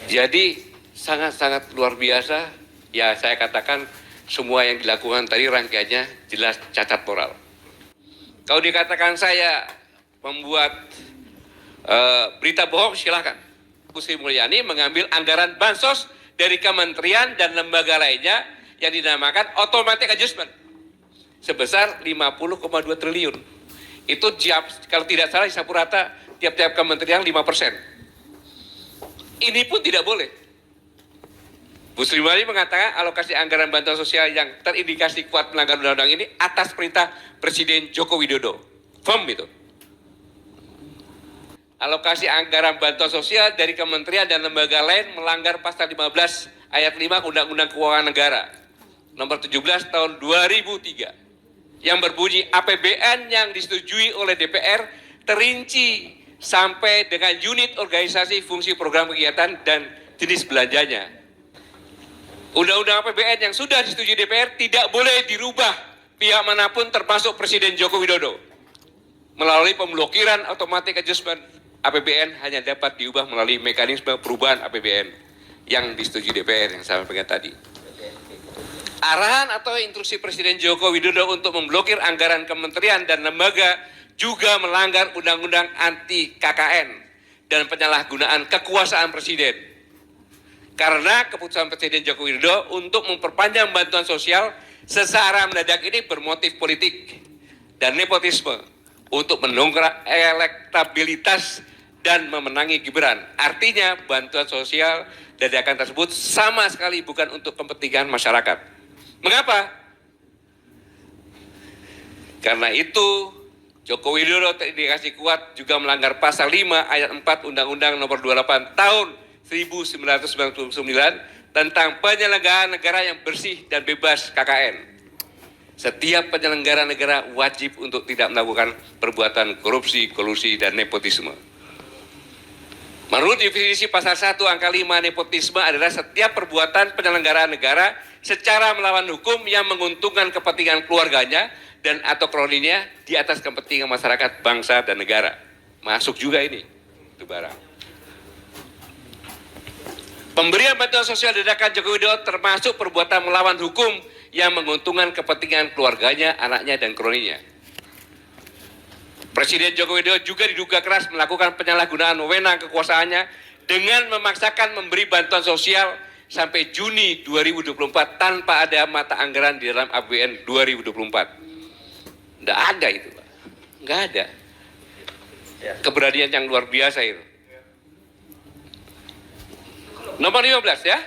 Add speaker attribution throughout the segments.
Speaker 1: Jadi sangat-sangat luar biasa, ya saya katakan semua yang dilakukan tadi rangkaiannya jelas cacat moral. Kalau dikatakan saya membuat berita bohong, silakan. Bu Sri Mulyani mengambil anggaran bansos dari kementerian dan lembaga lainnya yang dinamakan automatic adjustment sebesar 50,2 triliun. Itu kalau tidak salah disapu rata tiap-tiap kementerian 5%. Ini pun tidak boleh. Bu Sri Mulyani mengatakan alokasi anggaran bantuan sosial yang terindikasi kuat melanggar undang-undang ini atas perintah Presiden Joko Widodo. Firm itu. Alokasi anggaran bantuan sosial dari kementerian dan lembaga lain melanggar pasal 15 ayat 5 Undang-Undang Keuangan Negara nomor 17 tahun 2003 yang berbunyi APBN yang disetujui oleh DPR terinci sampai dengan unit organisasi fungsi program kegiatan dan jenis belanjanya. Undang-undang APBN yang sudah disetujui DPR tidak boleh dirubah pihak manapun termasuk Presiden Joko Widodo. Melalui pemblokiran automatic adjustment, APBN hanya dapat diubah melalui mekanisme perubahan APBN yang disetujui DPR yang saya sampaikan tadi. Arahan atau instruksi Presiden Joko Widodo untuk memblokir anggaran kementerian dan lembaga juga melanggar Undang-Undang anti KKN dan penyalahgunaan kekuasaan Presiden. Karena keputusan Presiden Joko Widodo untuk memperpanjang bantuan sosial secara mendadak ini bermotif politik dan nepotisme untuk mendongkrak elektabilitas dan memenangi Gibran. Artinya bantuan sosial dadakan tersebut sama sekali bukan untuk kepentingan masyarakat. Mengapa? Karena itu Joko Widodo terindikasi kuat juga melanggar pasal 5 ayat 4 Undang-Undang nomor 28 tahun 1999 tentang penyelenggaraan negara yang bersih dan bebas KKN. Setiap penyelenggara negara wajib untuk tidak melakukan perbuatan korupsi, kolusi, dan nepotisme. Menurut definisi pasal 1 angka 5, nepotisme adalah setiap perbuatan penyelenggaraan negara secara melawan hukum yang menguntungkan kepentingan keluarganya dan atau kroninya di atas kepentingan masyarakat, bangsa, dan negara. Masuk juga ini, itu barang. Pemberian bantuan sosial dadakan Joko Widodo termasuk perbuatan melawan hukum yang menguntungkan kepentingan keluarganya, anaknya, dan kroninya. Presiden Joko Widodo juga diduga keras melakukan penyalahgunaan wewenang kekuasaannya dengan memaksakan memberi bantuan sosial sampai Juni 2024 tanpa ada mata anggaran di dalam APBN 2024. Nggak ada itu, Pak. Nggak ada. Keberanian yang luar biasa itu. Nomor 15 ya.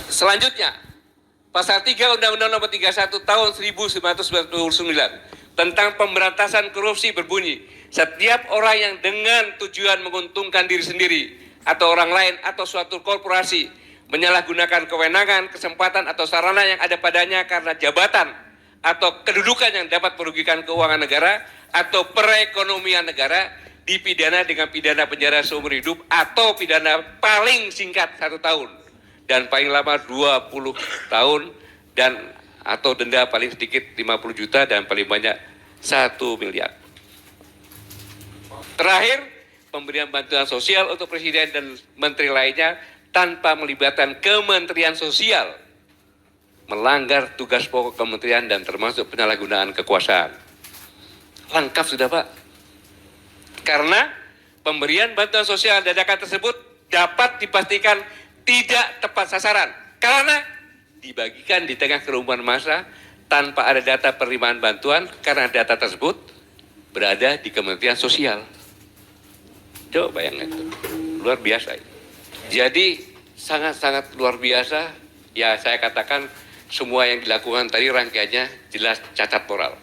Speaker 1: Selanjutnya, pasal 3 Undang-Undang nomor 31 tahun 1999 tentang pemberantasan korupsi berbunyi, setiap orang yang dengan tujuan menguntungkan diri sendiri atau orang lain atau suatu korporasi menyalahgunakan kewenangan, kesempatan atau sarana yang ada padanya karena jabatan atau kedudukan yang dapat merugikan keuangan negara atau perekonomian negara dipidana dengan pidana penjara seumur hidup atau pidana paling singkat 1 tahun dan paling lama 20 tahun dan atau denda paling sedikit 50 juta dan paling banyak 1 miliar. Terakhir, pemberian bantuan sosial untuk presiden dan menteri lainnya tanpa melibatkan Kementerian Sosial melanggar tugas pokok kementerian dan termasuk penyalahgunaan kekuasaan. Lengkap sudah, Pak. Karena pemberian bantuan sosial dadakan tersebut dapat dipastikan tidak tepat sasaran karena dibagikan di tengah kerumunan massa tanpa ada data penerimaan bantuan karena data tersebut berada di Kementerian Sosial. Coba bayangkan itu. Luar biasa. Jadi sangat-sangat luar biasa. Ya saya katakan semua yang dilakukan tadi rangkaiannya jelas cacat moral.